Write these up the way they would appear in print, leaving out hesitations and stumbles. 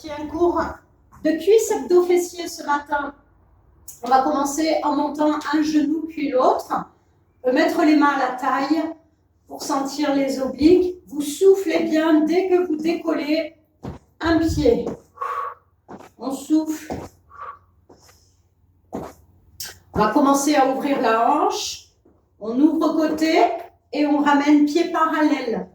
petit un cours de cuisses abdos-fessiers ce matin. On va commencer en montant un genou puis l'autre. On peut mettre les mains à la taille pour sentir les obliques. Vous soufflez bien dès que vous décollez un pied. On souffle. On va commencer à ouvrir la hanche. On ouvre côté et on ramène pied parallèle.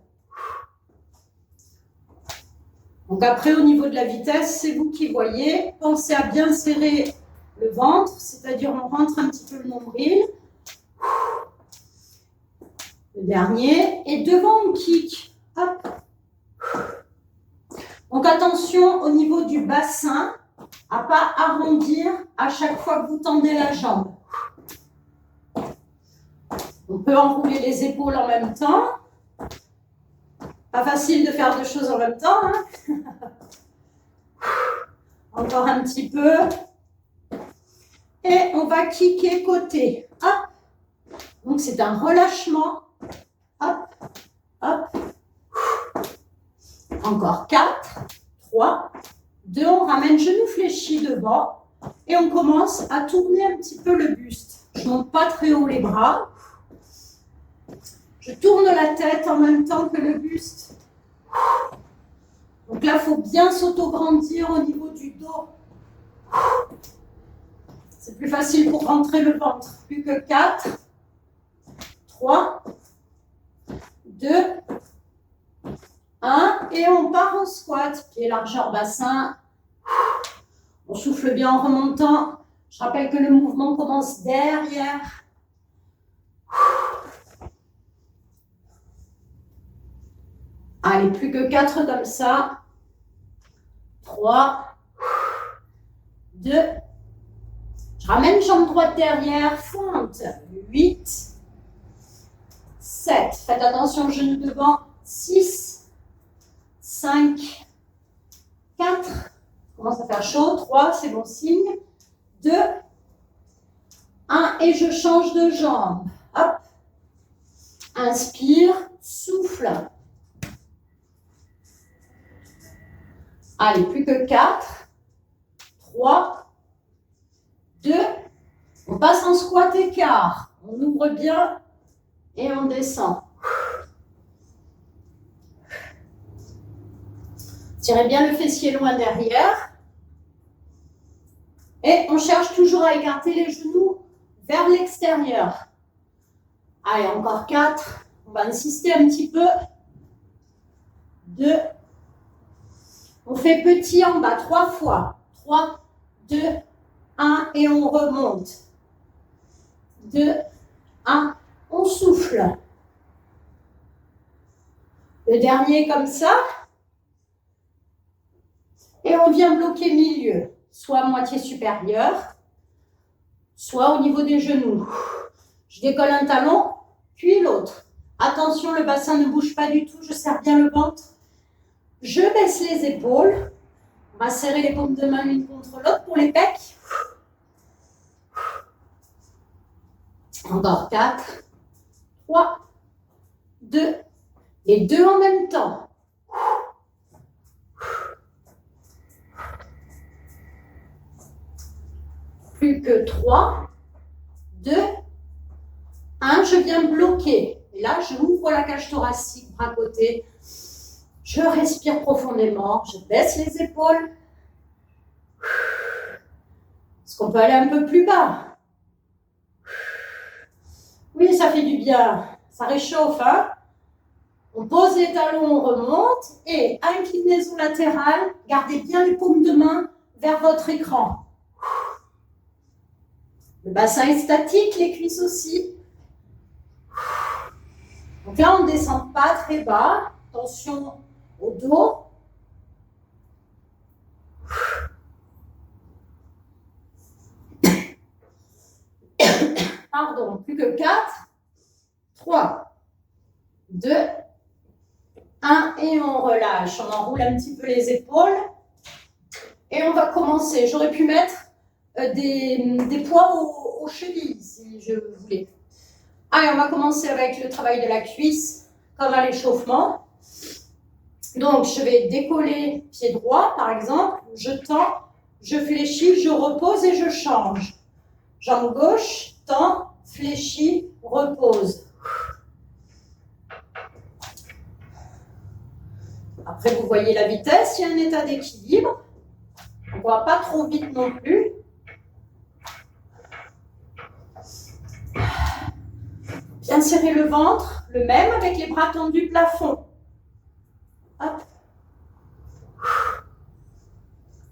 Donc après, au niveau de la vitesse, c'est vous qui voyez. Pensez à bien serrer le ventre, c'est-à-dire on rentre un petit peu le nombril. Le dernier. Et devant, on kick. Hop. Donc attention au niveau du bassin, à ne pas arrondir à chaque fois que vous tendez la jambe. On peut enrouler les épaules en même temps. Pas facile de faire deux choses en même temps. Hein. Encore un petit peu. Et on va kicker côté. Hop. Donc c'est un relâchement. Hop, hop. Encore 4, 3, 2. On ramène genou fléchi devant. Et on commence à tourner un petit peu le buste. Je ne monte pas très haut les bras. Je tourne la tête en même temps que le buste. Donc là, il faut bien s'auto-grandir au niveau du dos. C'est plus facile pour rentrer le ventre. Plus que 4, 3, 2, 1. Et on part en squat. Pied largeur bassin. On souffle bien en remontant. Je rappelle que le mouvement commence derrière. Allez, plus que 4 comme ça. 3, 2. Je ramène jambe droite derrière, fonte. 8, 7. Faites attention, genou devant. 6, 5, 4. Commence à faire chaud. 3, c'est bon signe. 2, 1. Et je change de jambe. Hop. Inspire, souffle. Allez, plus que 4, 3, 2, on passe en squat écart. On ouvre bien et on descend. Tirez bien le fessier loin derrière. Et on cherche toujours à écarter les genoux vers l'extérieur. Allez, encore 4. On va insister un petit peu. 2. On fait petit en bas 3 fois. 3, 2, 1 et on remonte. 2, 1, on souffle. Le dernier comme ça. Et on vient bloquer milieu. Soit moitié supérieure, soit au niveau des genoux. Je décolle un talon, puis l'autre. Attention, le bassin ne bouge pas du tout. Je serre bien le ventre. Je baisse les épaules. On va serrer les paumes de main l'une contre l'autre pour les pecs. Encore 4, 3, 2 et 2 en même temps. Plus que 3, 2, 1. Je viens bloquer. Et là, je ouvre la cage thoracique, bras côté. Je respire profondément, je baisse les épaules. Est-ce qu'on peut aller un peu plus bas? Oui, ça fait du bien. Ça réchauffe, hein? On pose les talons, on remonte. Et inclinaison latérale, gardez bien les paumes de main vers votre écran. Le bassin est statique, les cuisses aussi. Donc là, on ne descend pas très bas. Attention au dos. Pardon, plus que 4, 3, 2, 1 et on relâche. On enroule un petit peu les épaules et on va commencer. J'aurais pu mettre des poids aux chevilles si je voulais. Allez, on va commencer avec le travail de la cuisse comme à l'échauffement. Donc, je vais décoller pied droit, par exemple. Je tends, je fléchis, je repose et je change. Jambe gauche, tends, fléchis, repose. Après, vous voyez la vitesse, il y a un état d'équilibre. On ne va pas trop vite non plus. Bien serrer le ventre, le même avec les bras tendus plafond. Hop.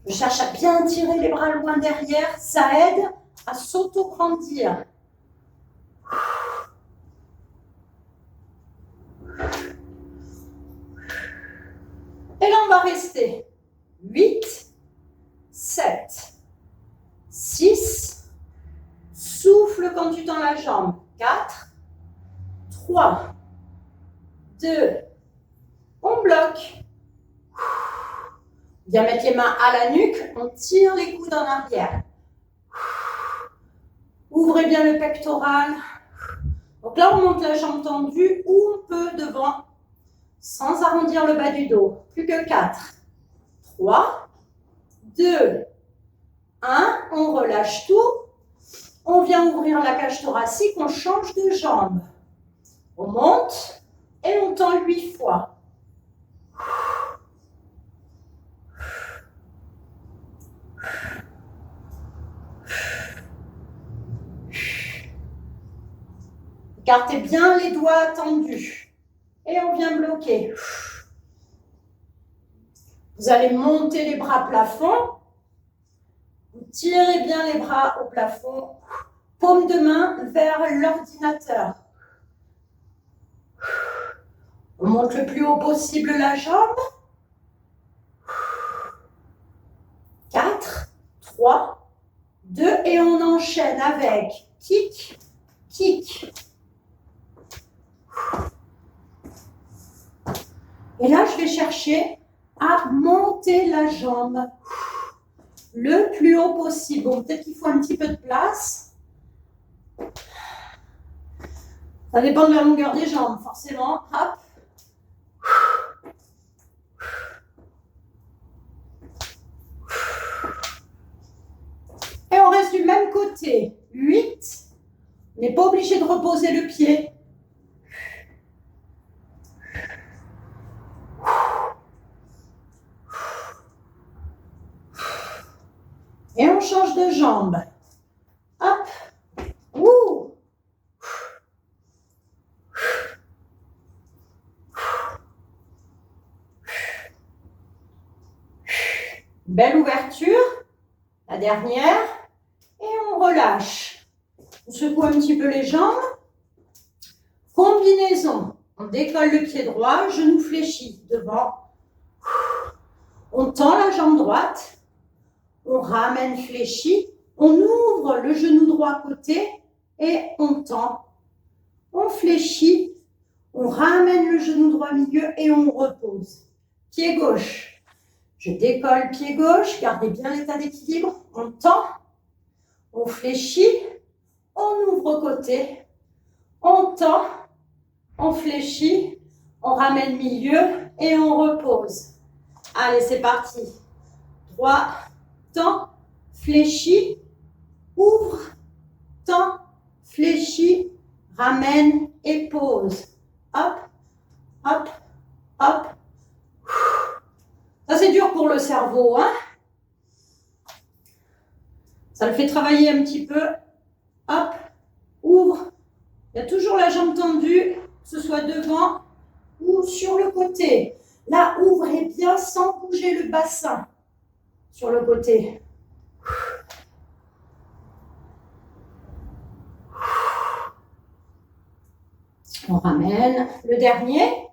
Je cherche à bien tirer les bras loin derrière, ça aide à s'auto-grandir. Et là, on va rester 8, 7, 6, souffle quand tu tends la jambe, 4, 3, 2, on bloque. Bien mettre les mains à la nuque, on tire les coudes en arrière. Ouvrez bien le pectoral. Donc là, on monte la jambe tendue ou on peut devant, sans arrondir le bas du dos. Plus que 4, 3, 2, 1. On relâche tout. On vient ouvrir la cage thoracique, on change de jambe. On monte et on tend 8 fois. Écartez bien les doigts tendus. Et on vient bloquer. Vous allez monter les bras plafond. Vous tirez bien les bras au plafond. Paume de main vers l'ordinateur. On monte le plus haut possible la jambe. 4, 3, 2 et on enchaîne avec kick, kick. Et là, je vais chercher à monter la jambe le plus haut possible. Bon, peut-être qu'il faut un petit peu de place. Ça dépend de la longueur des jambes, forcément. Hop. Et on reste du même côté. 8. On n'est pas obligé de reposer le pied. Et on change de jambe. Hop. Ouh. Belle ouverture. La dernière. Et on relâche. On secoue un petit peu les jambes. Combinaison. On décolle le pied droit, genou fléchi devant. On tend la jambe droite. On ramène fléchi, on ouvre le genou droit côté et on tend. On fléchit, on ramène le genou droit milieu et on repose. Pied gauche. Je décolle pied gauche, gardez bien l'état d'équilibre. On tend, on fléchit, on ouvre côté, on tend, on fléchit, on ramène milieu et on repose. Allez, c'est parti. 3, tend, fléchit, ouvre, tend, fléchit, ramène et pose. Hop, hop, hop. Ça, c'est dur pour le cerveau, hein? Ça le fait travailler un petit peu. Hop, ouvre. Il y a toujours la jambe tendue, que ce soit devant ou sur le côté. Là, ouvrez bien sans bouger le bassin. Sur le côté. On ramène le dernier.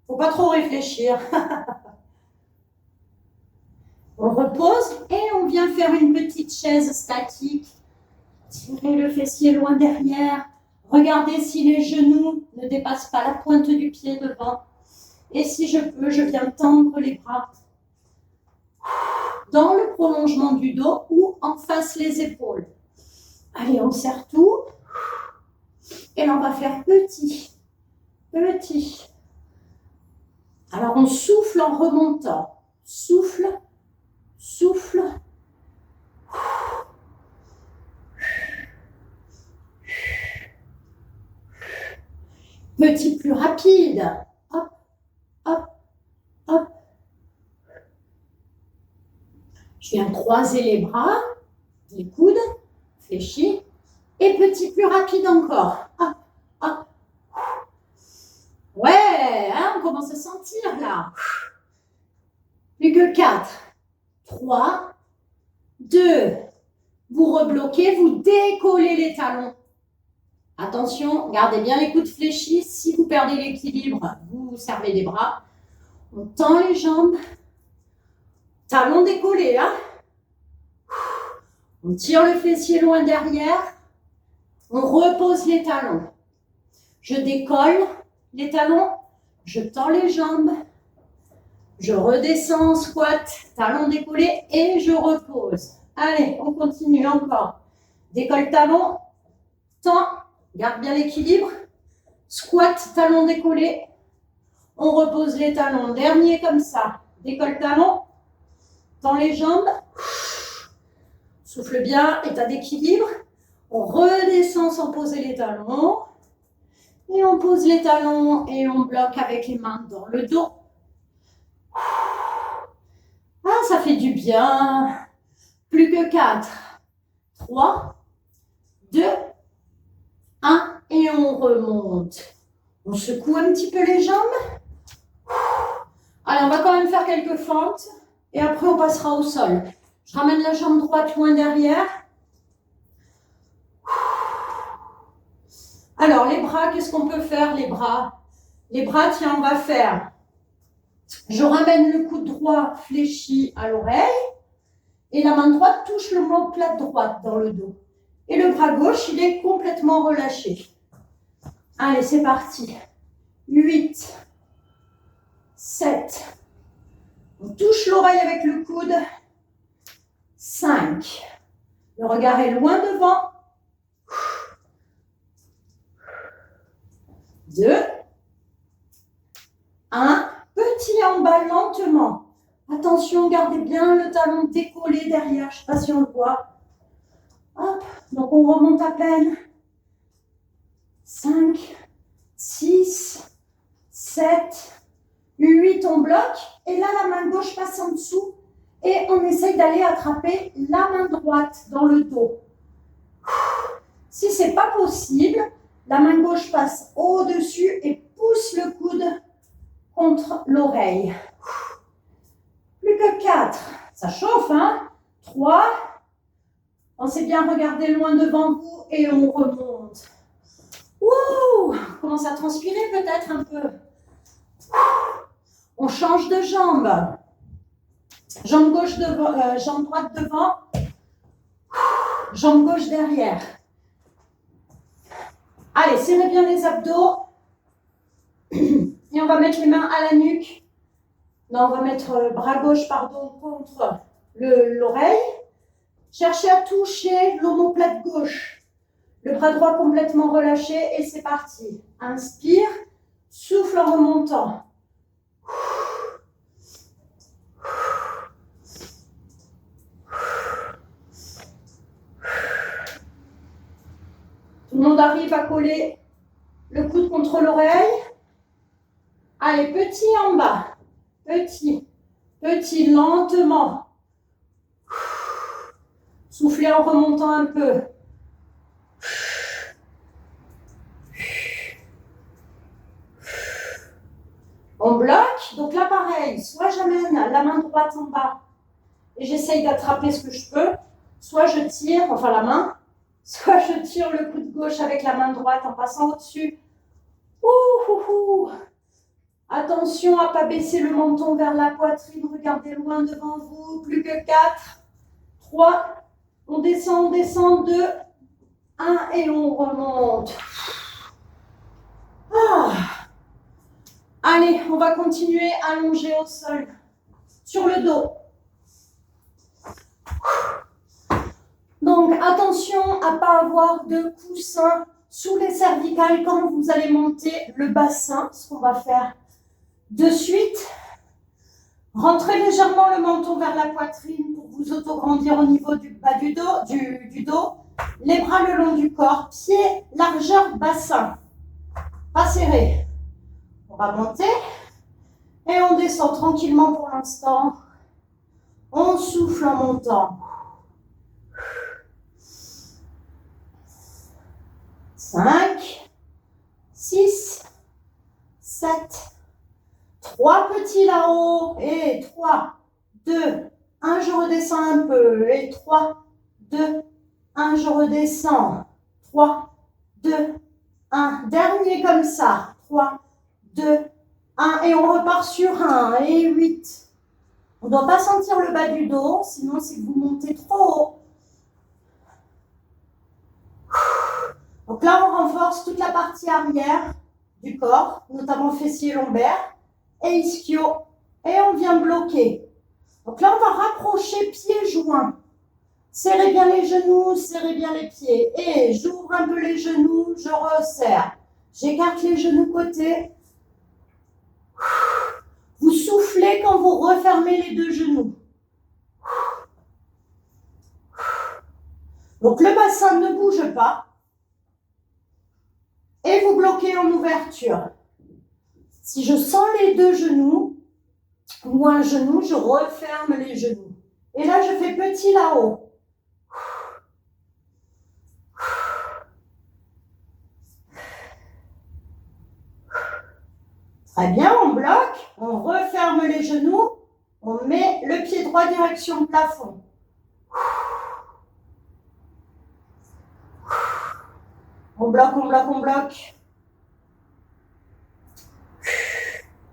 Faut pas trop réfléchir. On repose et on vient faire une petite chaise statique. Tirez le fessier loin derrière. Regardez si les genoux ne dépassent pas la pointe du pied devant. Et si je peux, je viens tendre les bras dans le prolongement du dos ou en face les épaules. Allez, on serre tout. Et là, on va faire petit, petit. Alors, on souffle en remontant. Souffle, souffle. Petit plus rapide. Hop, hop, hop. Je viens croiser les bras, les coudes, fléchis. Et petit plus rapide encore. Hop, hop. Ouais, hein, on commence à sentir là. Plus que 4, 3, 2. Vous rebloquez, vous décollez les talons. Attention, gardez bien les coudes fléchis. Si vous perdez l'équilibre, vous servez les bras. On tend les jambes. Talons décollés. Hein? On tire le fessier loin derrière. On repose les talons. Je décolle les talons. Je tends les jambes. Je redescends en squat. Talons décollés et je repose. Allez, on continue encore. Décolle talons. Tends. Garde bien l'équilibre. Squat, talons décollés. On repose les talons. Dernier comme ça. Décolle talons. Tends les jambes. Souffle bien, état d'équilibre. On redescend sans poser les talons. Et on pose les talons et on bloque avec les mains dans le dos. Ah, ça fait du bien. Plus que 4, 3, 2, 1 et on remonte. On secoue un petit peu les jambes. Allez, on va quand même faire quelques fentes et après on passera au sol. Je ramène la jambe droite loin derrière. Alors, les bras, qu'est-ce qu'on peut faire, les bras? Les bras, tiens, on va faire. Je ramène le coude droit fléchi à l'oreille et la main droite touche l'omoplate droite dans le dos. Et le bras gauche, il est complètement relâché. Allez, c'est parti. 8, 7. On touche l'oreille avec le coude. 5. Le regard est loin devant. 2. 1. Petit en bas lentement. Attention, gardez bien le talon décollé derrière. Je ne sais pas si on le voit. Hop, donc on remonte à peine. 5, 6, 7, 8, on bloque. Et là, la main gauche passe en dessous. Et on essaye d'aller attraper la main droite dans le dos. Si ce n'est pas possible, la main gauche passe au-dessus et pousse le coude contre l'oreille. Plus que 4. Ça chauffe, hein? 3. Pensez bien regarder loin devant vous et on remonte. Ouh, on commence à transpirer peut-être un peu. On change de jambe. Jambe gauche devant, jambe droite devant. Jambe gauche derrière. Allez, serrez bien les abdos. Et on va mettre les mains à la nuque. Non, on va mettre bras gauche, pardon, contre l'oreille. Cherchez à toucher l'omoplate gauche. Le bras droit complètement relâché et c'est parti. Inspire, souffle en remontant. Tout le monde arrive à coller le coude contre l'oreille. Allez, petit en bas. Petit, petit, lentement. Soufflez en remontant un peu. On bloque. Donc là, pareil, soit j'amène la main droite en bas et j'essaye d'attraper ce que je peux, soit je tire, enfin la main, soit je tire le coude gauche avec la main droite en passant au-dessus. Attention à ne pas baisser le menton vers la poitrine, regardez loin devant vous, plus que 4, 3, on descend, 2, 1 et on remonte. Allez, on va continuer allongé au sol, sur le dos. Donc, attention à ne pas avoir de coussin sous les cervicales quand vous allez monter le bassin. Ce qu'on va faire De suite, rentrez légèrement le menton vers la poitrine pour vous autograndir au niveau du bas du dos. Les bras le long du corps, pieds, largeur, bassin. Pas serré. On va monter et on descend tranquillement pour l'instant. On souffle en montant. 5, 6, 7, 3 petits là-haut, et 3, 2, 1, je redescends un peu, et 3, 2, 1, je redescends, 3, 2, 1, dernier comme ça, 3, 2, 1, et on repart sur 1, et 8. On ne doit pas sentir le bas du dos, sinon c'est que vous montez trop haut. Donc là, on renforce toute la partie arrière du corps, notamment fessier lombaire et ischio, et on vient bloquer. Donc là, on va rapprocher pieds joints. Serrez bien les genoux, serrez bien les pieds. Et j'ouvre un peu les genoux, je resserre. J'écarte les genoux côté. Vous soufflez quand vous refermez les deux genoux. Donc le bassin ne bouge pas. Et vous bloquez en ouverture. Si je sens les deux genoux, ou un genou, je referme les genoux. Et là, je fais petit là-haut. Très bien, on bloque, on referme les genoux, on met le pied droit direction plafond. On bloque, on bloque, on bloque.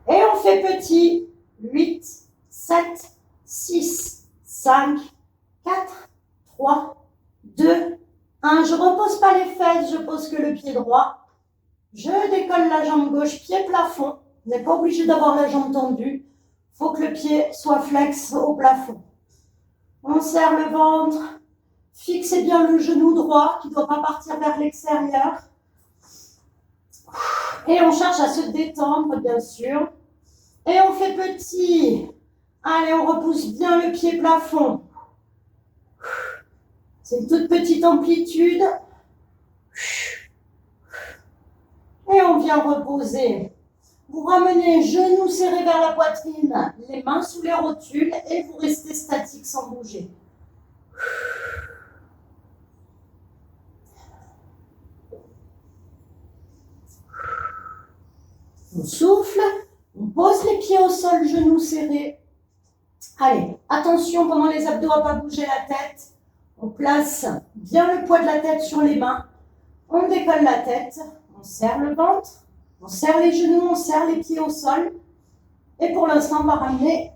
Et on fait petit. 8, 7, 6, 5, 4, 3, 2, 1. Je ne repose pas les fesses, je pose que le pied droit. Je décolle la jambe gauche, pied plafond. Vous n'êtes pas obligé d'avoir la jambe tendue. Il faut que le pied soit flex au plafond. On serre le ventre. Fixez bien le genou droit qui ne doit pas partir vers l'extérieur. Et on cherche à se détendre, bien sûr. Et on fait petit. Allez, on repousse bien le pied plafond. C'est une toute petite amplitude. Et on vient reposer. Vous ramenez genoux serrés vers la poitrine, les mains sous les rotules et vous restez statique sans bouger. On souffle, on pose les pieds au sol, genoux serrés. Allez, attention pendant les abdos à ne pas bouger la tête. On place bien le poids de la tête sur les mains. On décolle la tête, on serre le ventre, on serre les genoux, on serre les pieds au sol. Et pour l'instant, on va ramener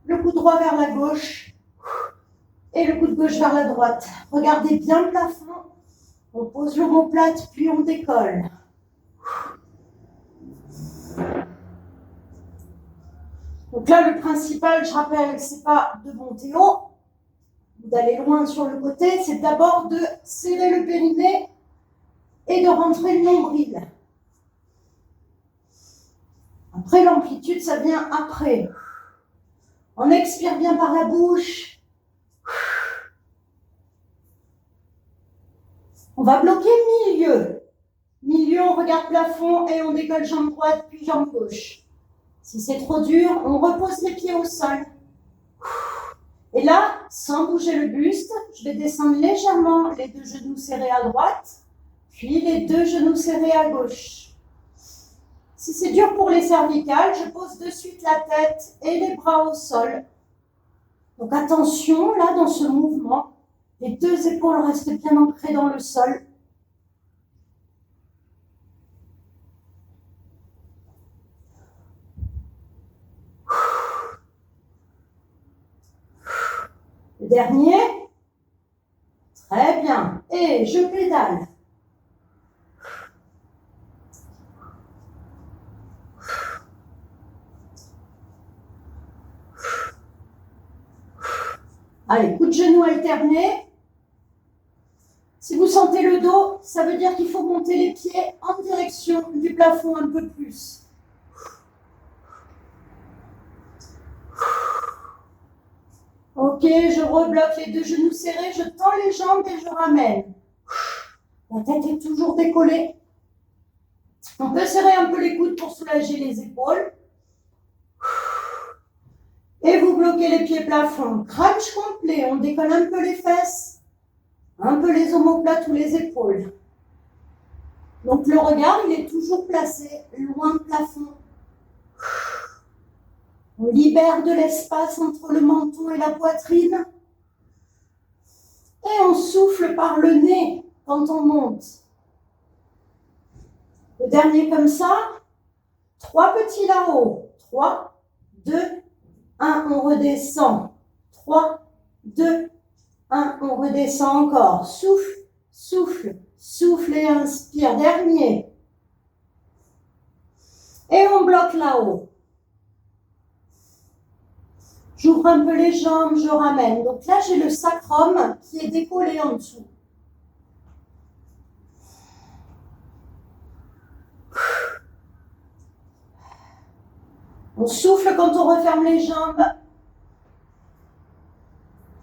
le coude droit vers la gauche et le coude gauche vers la droite. Regardez bien le plafond. On pose l'omoplate, puis on décolle. Donc là, le principal, je rappelle, c'est pas de monter haut ou d'aller loin sur le côté, c'est d'abord de serrer le périnée et de rentrer le nombril. Après, l'amplitude, ça vient après. On expire bien par la bouche. On va bloquer milieu. Milieu, on regarde plafond et on décolle jambe droite puis jambe gauche. Si c'est trop dur, on repose les pieds au sol. Et là, sans bouger le buste, je vais descendre légèrement les deux genoux serrés à droite, puis les deux genoux serrés à gauche. Si c'est dur pour les cervicales, je pose de suite la tête et les bras au sol. Donc attention, là, dans ce mouvement, les deux épaules restent bien ancrées dans le sol. Le dernier. Très bien. Et je pédale. Allez, coup de genou alterné. Si vous sentez le dos, ça veut dire qu'il faut monter les pieds en direction du plafond un peu plus. rebloque les deux genoux serrés, je tends les jambes et je ramène. La tête est toujours décollée. On peut serrer un peu les coudes pour soulager les épaules. Et vous bloquez les pieds plafond. Crunch complet, on décolle un peu les fesses, un peu les omoplates ou les épaules. Donc le regard, il est toujours placé loin de plafond. On libère de l'espace entre le menton et la poitrine. Et on souffle par le nez quand on monte. Le dernier comme ça. 3 petits là-haut. 3, 2, 1, on redescend. 3, 2, 1, on redescend encore. Souffle, souffle, souffle et inspire. Dernier. Et on bloque là-haut. J'ouvre un peu les jambes, je ramène. Donc là, j'ai le sacrum qui est décollé en dessous. On souffle quand on referme les jambes.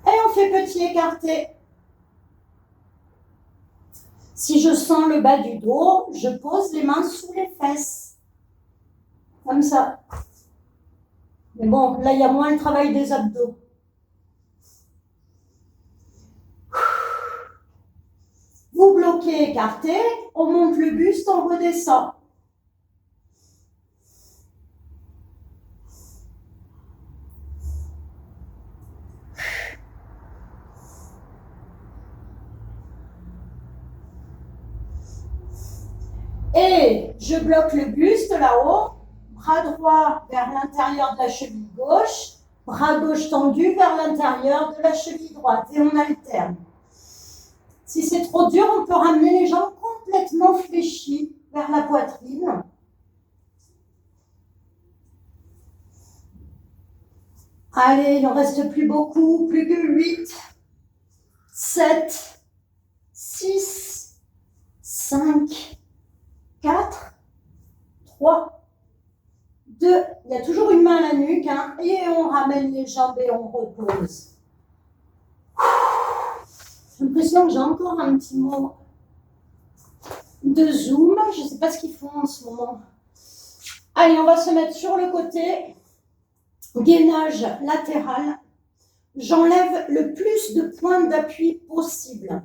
Et on fait petit écarté. Si je sens le bas du dos, je pose les mains sous les fesses. Comme ça. Mais bon, là, il y a moins le travail des abdos. Vous bloquez, écarté, on monte le buste, on redescend. Et je bloque le buste là-haut, bras droit vers l'intérieur de la cheville gauche, bras gauche tendu vers l'intérieur de la cheville droite et on alterne. Si c'est trop dur, on peut ramener les jambes complètement fléchies vers la poitrine. Allez, il n'en reste plus beaucoup, plus que 8, 7, 6, 5, 4, 3, 2, il y a toujours une main à la nuque, hein, et on ramène les jambes et on repose. J'ai l'impression que j'ai encore un petit mot de zoom, je ne sais pas ce qu'ils font en ce moment. Allez, on va se mettre sur le côté, gainage latéral. J'enlève le plus de points d'appui possible.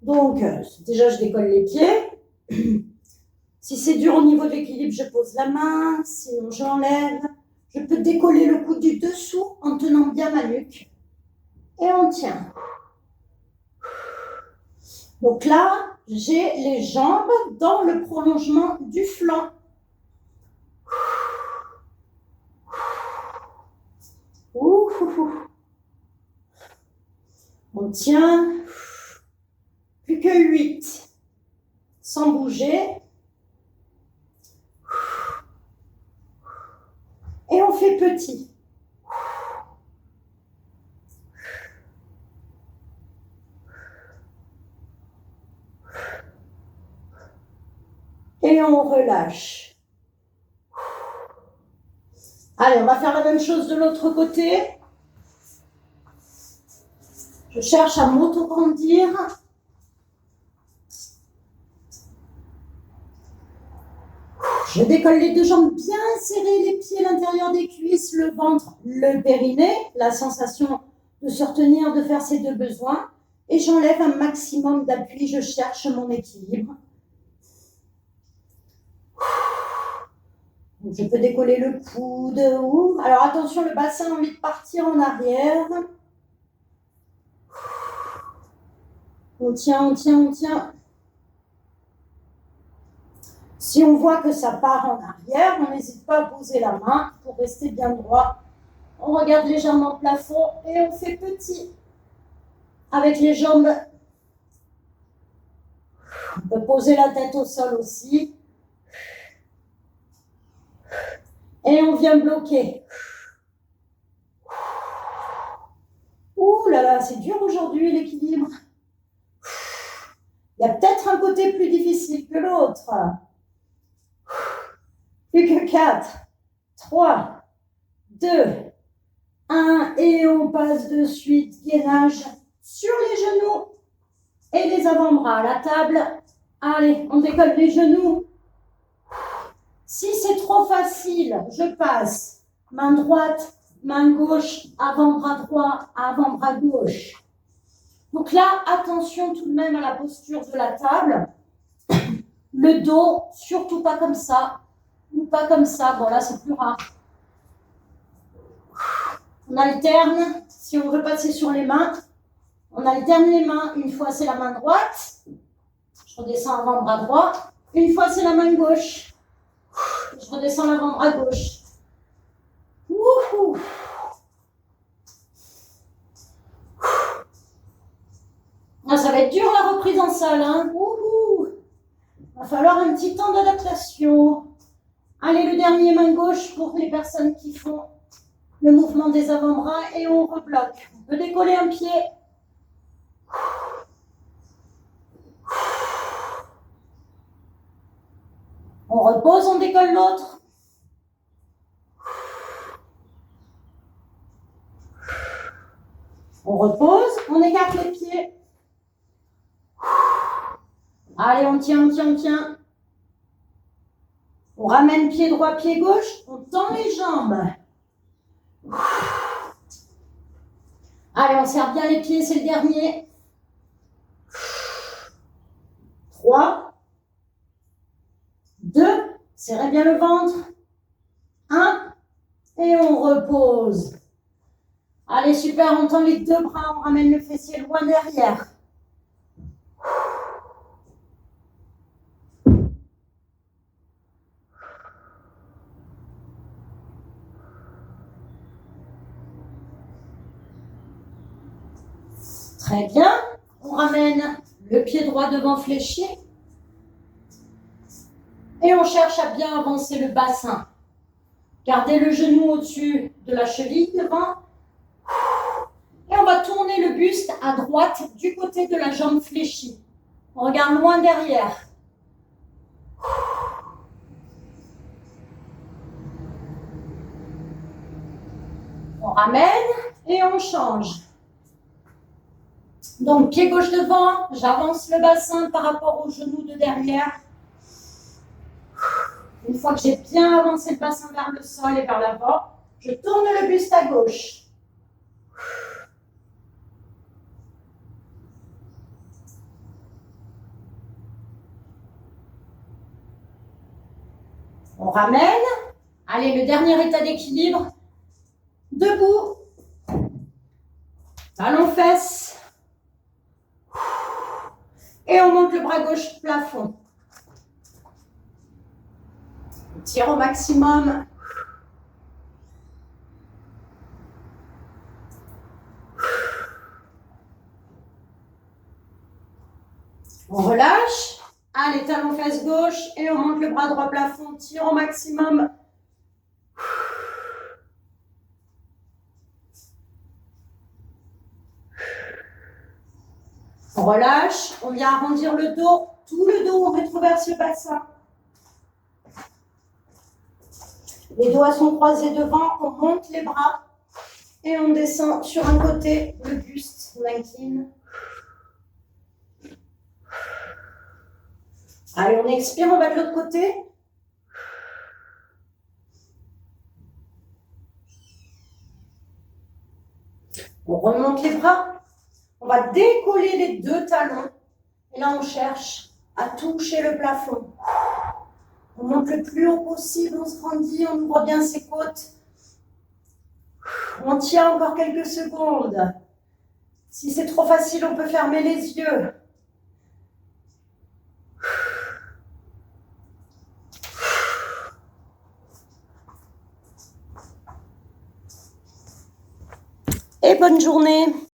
Donc, déjà, je décolle les pieds. Si c'est dur au niveau de l'équilibre, je pose la main, sinon j'enlève. Je peux décoller le cou du dessous en tenant bien ma nuque. Et on tient. Donc là, j'ai les jambes dans le prolongement du flanc. On tient. Plus que 8. Sans bouger. Et on fait petit. Et on relâche. Allez, on va faire la même chose de l'autre côté. Je cherche à m'auto-grandir. Je décolle les deux jambes bien serrées, les pieds à l'intérieur des cuisses, le ventre, le périnée, la sensation de se retenir, de faire ses deux besoins. Et j'enlève un maximum d'appui, je cherche mon équilibre. Donc, je peux décoller le coude. Alors attention, le bassin a envie de partir en arrière. On tient, on tient, on tient. Si on voit que ça part en arrière, on n'hésite pas à poser la main pour rester bien droit. On regarde légèrement le plafond et on fait petit. Avec les jambes, on peut poser la tête au sol aussi. Et on vient bloquer. Ouh là là, c'est dur aujourd'hui l'équilibre. Il y a peut-être un côté plus difficile que l'autre. Plus que 4, 3, 2, 1 et on passe de suite. Gainage sur les genoux et les avant-bras à la table. Allez, on décolle les genoux. Si c'est trop facile, je passe main droite, main gauche, avant-bras droit, avant-bras gauche. Donc là, attention tout de même à la posture de la table. Le dos, surtout pas comme ça, ou pas comme ça. Bon, là, c'est plus rare. On alterne. Si on veut passer sur les mains, on alterne les mains. Une fois, c'est la main droite. Je redescends avant-bras droit. Une fois, c'est la main gauche. Je redescends l'avant-bras gauche. Wouhou. Ah, ça va être dur la reprise en salle. Hein. Wouhou. Va falloir un petit temps d'adaptation. Allez, le dernier main gauche pour les personnes qui font le mouvement des avant-bras et on rebloque. On peut décoller un pied. On repose, on décolle l'autre. On repose, on écarte les pieds. Allez, on tient, on tient, on tient. On ramène pied droit, pied gauche. On tend les jambes. Allez, on serre bien les pieds, c'est le dernier. 3, 2, serrez bien le ventre. 1, et on repose. Allez, super, on tend les deux bras, on ramène le fessier loin derrière. Très bien, on ramène le pied droit devant fléchi. Et on cherche à bien avancer le bassin. Gardez le genou au-dessus de la cheville devant. Et on va tourner le buste à droite du côté de la jambe fléchie. On regarde loin derrière. On ramène et on change. Donc, pied gauche devant, j'avance le bassin par rapport au genou de derrière. Une fois que j'ai bien avancé le bassin vers le sol et vers l'avant, je tourne le buste à gauche. On ramène. Allez, le dernier état d'équilibre. Debout. Talons-fesses. Et on monte le bras gauche plafond. On tire au maximum. On relâche. Allez, talons-fesses gauche et on monte le bras droit plafond. On tire au maximum. On relâche, on vient arrondir le dos, tout le dos, on rétroverse le bassin. Les doigts sont croisés devant, on monte les bras et on descend sur un côté, le buste, on incline. Allez, on expire, on va de l'autre côté. On remonte les bras. On va décoller les deux talons. Et là, on cherche à toucher le plafond. On monte le plus haut possible, on se grandit, on ouvre bien ses côtes. On tient encore quelques secondes. Si c'est trop facile, on peut fermer les yeux. Et bonne journée!